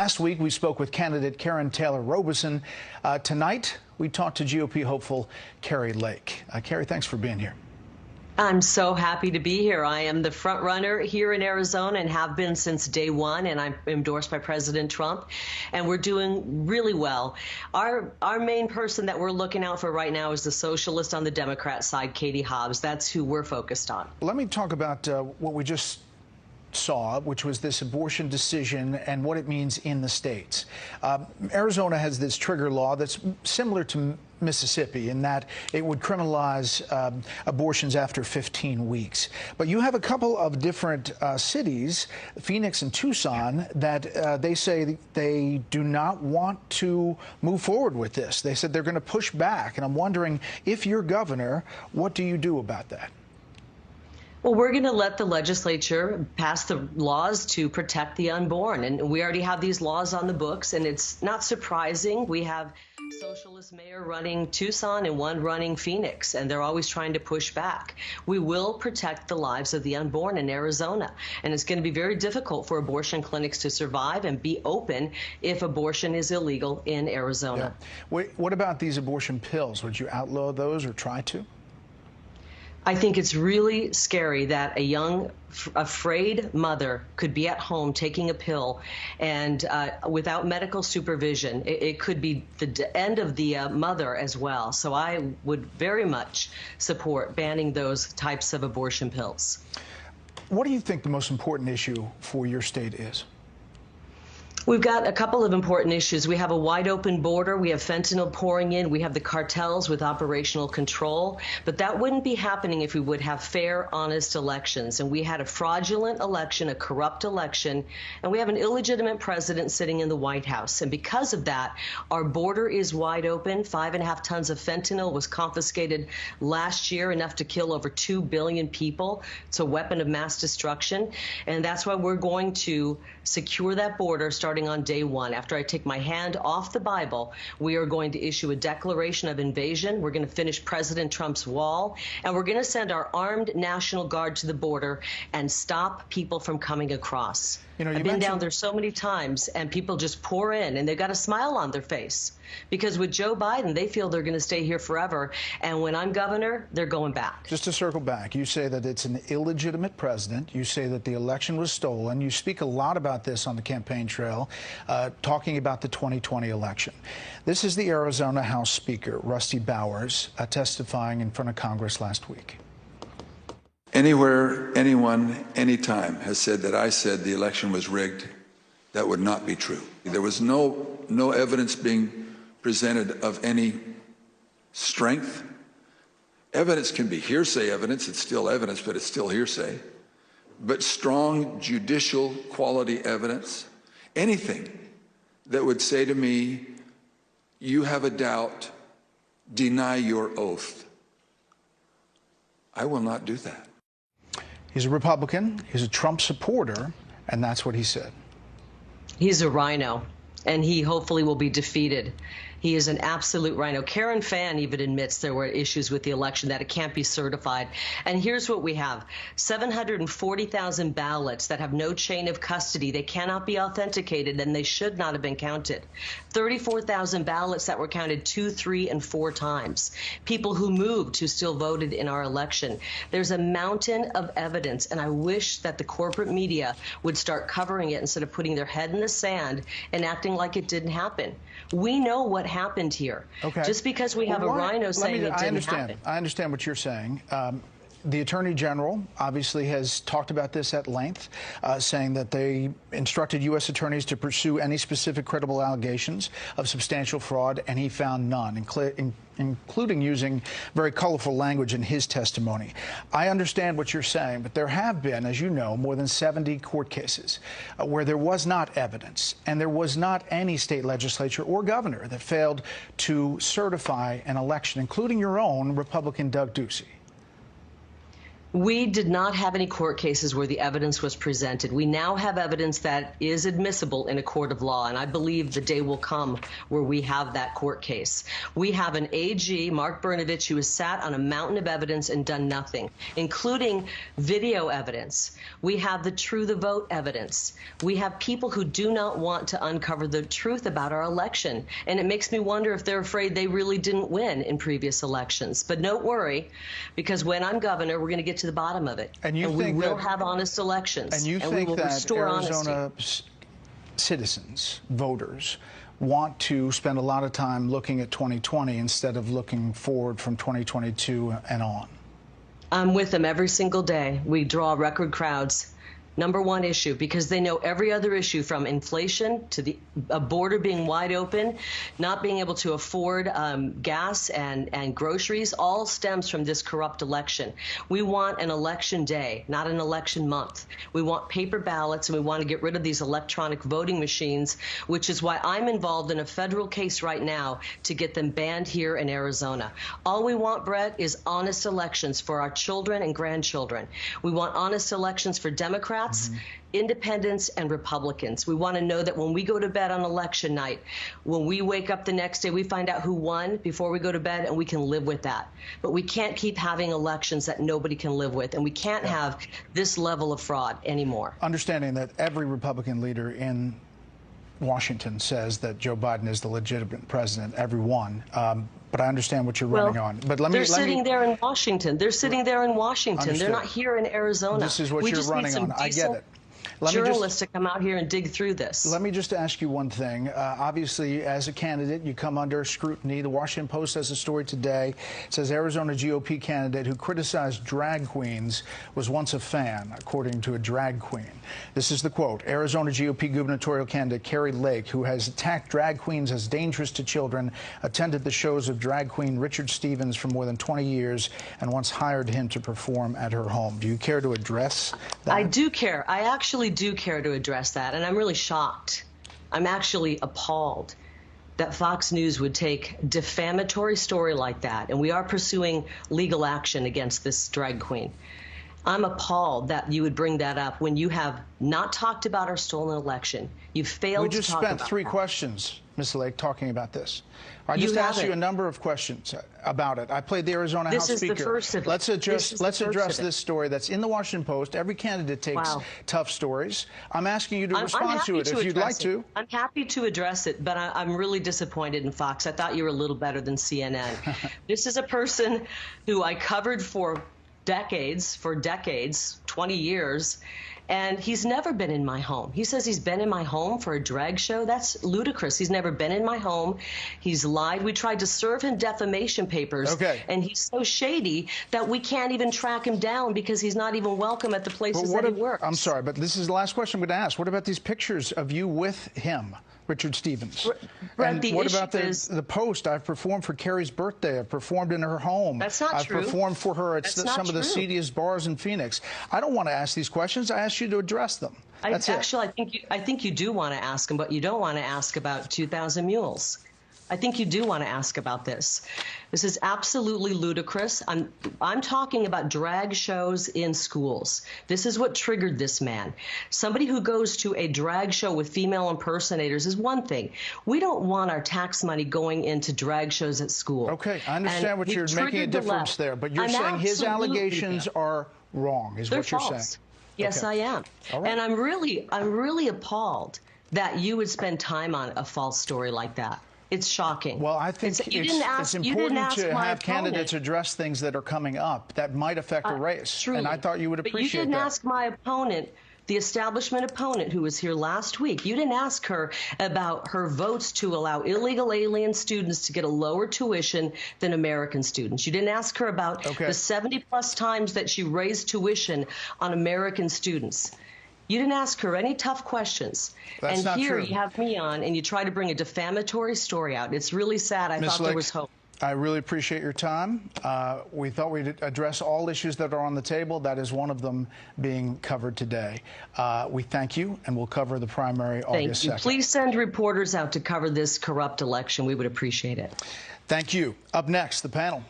Last week, we spoke with candidate Karen Taylor Robison. Tonight, we talked to GOP hopeful Kari Lake. Kari, thanks for being here. I'm so happy to be here. I am the front runner here in Arizona and have been since day one, and I'm endorsed by President Trump, and we're doing really well. Our main person that we're looking out for right now is the socialist on the Democrat side, Katie Hobbs. That's who we're focused on. Let me talk about what we just saw, which was this abortion decision and what it means in the states. Arizona has this trigger law that's similar to Mississippi in that it would criminalize abortions after 15 weeks. But you have a couple of different cities, Phoenix and Tucson, that they say they do not want to move forward with this. They said they're going to push back. And I'm wondering, if you're governor, what do you do about that? Well, we're going to let the legislature pass the laws to protect the unborn. And we already have these laws on the books, and it's not surprising. We have socialist mayor running Tucson and one running Phoenix, and they're always trying to push back. We will protect the lives of the unborn in Arizona, and it's going to be very difficult for abortion clinics to survive and be open if abortion is illegal in Arizona. Yeah. What about these abortion pills? Would you outlaw those or try to? I think it's really scary that a young, afraid mother could be at home taking a pill and without medical supervision. It could be the end of the mother as well. So I would very much support banning those types of abortion pills. What do you think the most important issue for your state is? We've got a couple of important issues. We have a wide open border. We have fentanyl pouring in. We have the cartels with operational control. But that wouldn't be happening if we would have fair, honest elections. And we had a fraudulent election, a corrupt election, and we have an illegitimate president sitting in the White House. And because of that, our border is wide open. 5.5 tons of fentanyl was confiscated last year, enough to kill over 2 billion people. It's a weapon of mass destruction. And that's why we're going to secure that border starting on day one. After I take my hand off the Bible, we are going to issue a declaration of invasion. We're going to finish President Trump's wall, and we're going to send our armed National Guard to the border and stop people from coming across. You know, I've been down there so many times, and people just pour in, and they've got a smile on their face. Because with Joe Biden, they feel they're going to stay here forever. And when I'm governor, they're going back. Just to circle back, you say that it's an illegitimate president. You say that the election was stolen. You speak a lot about this on the campaign trail, talking about the 2020 election. This is the Arizona House Speaker, Rusty Baiers, testifying in front of Congress last week. Anywhere, anyone, anytime has said that I said the election was rigged, that would not be true. There was no evidence being presented of any strength. Evidence can be hearsay evidence. It's still evidence, but it's still hearsay. But strong judicial quality evidence, anything that would say to me, you have a doubt, deny your oath. I will not do that. He's a Republican, he's a Trump supporter, and that's what he said. He's a rhino, and he hopefully will be defeated. He is an absolute rhino. Karen Fann even admits there were issues with the election, that it can't be certified. And here's what we have. 740,000 ballots that have no chain of custody. They cannot be authenticated, and they should not have been counted. 34,000 ballots that were counted 2, 3, and 4 times. People who moved who still voted in our election. There's a mountain of evidence, and I wish that the corporate media would start covering it instead of putting their head in the sand and acting like it didn't happen. We know what happened here. Okay. Just because we have a rhino saying it didn't happen. I understand what you're saying. The Attorney General obviously has talked about this at length, saying that they instructed U.S. attorneys to pursue any specific credible allegations of substantial fraud, and he found none, including using very colorful language in his testimony. I understand what you're saying, but there have been, as you know, more than 70 court cases where there was not evidence, and there was not any state legislature or governor that failed to certify an election, including your own Republican Doug Ducey. We did not have any court cases where the evidence was presented. We now have evidence that is admissible in a court of law, and I believe the day will come where we have that court case. We have an AG, Mark Brnovich, who has sat on a mountain of evidence and done nothing, including video evidence. We have the True the Vote evidence. We have people who do not want to uncover the truth about our election, and it makes me wonder if they're afraid they really didn't win in previous elections. But don't worry, because when I'm governor, we're going to get to the bottom of it, and we will have honest elections, and you we think will that restore Arizona honesty. Citizens, voters, want to spend a lot of time looking at 2020 instead of looking forward from 2022 and on? I'm with them every single day. We draw record crowds. Number one issue, because they know every other issue, from inflation to a border being wide open, not being able to afford gas and groceries, all stems from this corrupt election. We want an election day, not an election month. We want paper ballots, and we want to get rid of these electronic voting machines, which is why I'm involved in a federal case right now to get them banned here in Arizona. All we want, Bret, is honest elections for our children and grandchildren. We want honest elections for Democrats, independents, and Republicans. We want to know that when we go to bed on election night, when we wake up the next day, we find out who won before we go to bed, and we can live with that. But we can't keep having elections that nobody can live with, and we can't have this level of fraud anymore. Understanding that every Republican leader in Washington says that Joe Biden is the legitimate president, everyone. But I understand what you're running on. But they're sitting there in Washington. They're sitting there in Washington. Understood. They're not here in Arizona. This is what you're running on. I get it. Journalists to come out here and dig through this. Let me just ask you one thing. Obviously, as a candidate, you come under scrutiny. The Washington Post has a story today. It says Arizona GOP candidate who criticized drag queens was once a fan, according to a drag queen. This is the quote. Arizona GOP gubernatorial candidate Kari, who has attacked drag queens as dangerous to children, attended the shows of drag queen Richard Stevens for more than 20 years and once hired him to perform at her home. Do you care to address that? I do care. I actually do care to address that, and I'm really shocked. I'm actually appalled that Fox News would take a defamatory story like that, and we are pursuing legal action against this drag queen. I'm appalled that you would bring that up when you have not talked about our stolen election. You've failed to talk about that. We just spent 3 questions, Ms. Lake, talking about this. I just asked you a number of questions about it. I played the Arizona House Speaker. This is the first of it. Let's address this story that's in the Washington Post. Every candidate takes tough stories. I'm asking you to respond to it if you'd like to. I'm happy to address it, but I'm really disappointed in Fox. I thought you were a little better than CNN. This is a person who I covered for decades, 20 years, and he's never been in my home. He says he's been in my home for a drag show. That's ludicrous. He's never been in my home. He's lied. We tried to serve him defamation papers, and he's so shady that we can't even track him down because he's not even welcome at the places that he works. I'm sorry, but this is the last question I'm going to ask. What about these pictures of you with him, Richard Stevens? Bret, and what about the Post? I've performed for Kari's birthday. I've performed in her home. That's not true. I've performed for her at some of the seediest bars in Phoenix. I don't want to ask these questions. I ask you to address them. That's Actually, I think you do want to ask them, but you don't want to ask about 2,000 mules. I think you do want to ask about this. This is absolutely ludicrous. I'm talking about drag shows in schools. This is what triggered this man. Somebody who goes to a drag show with female impersonators is one thing. We don't want our tax money going into drag shows at school. Okay, I understand what you're making a difference there, but you're saying his allegations are wrong, is what you're saying. Yes, I am. And I'm really appalled that you would spend time on a false story like that. It's shocking. Well, I think it's important to have candidates address things that are coming up that might affect a race. Truly. And I thought you would appreciate that. But you didn't ask my opponent, the establishment opponent who was here last week. You didn't ask her about her votes to allow illegal alien students to get a lower tuition than American students. You didn't ask her about the 70+ times that she raised tuition on American students. You didn't ask her any tough questions. That's not here true. You have me on, and you try to bring a defamatory story out. It's really sad. I thought there was hope. I really appreciate your time. We thought we'd address all issues that are on the table. That is one of them being covered today. We thank you, and we'll cover the primary August 2nd. Please send reporters out to cover this corrupt election. We would appreciate it. Thank you. Up next, the panel.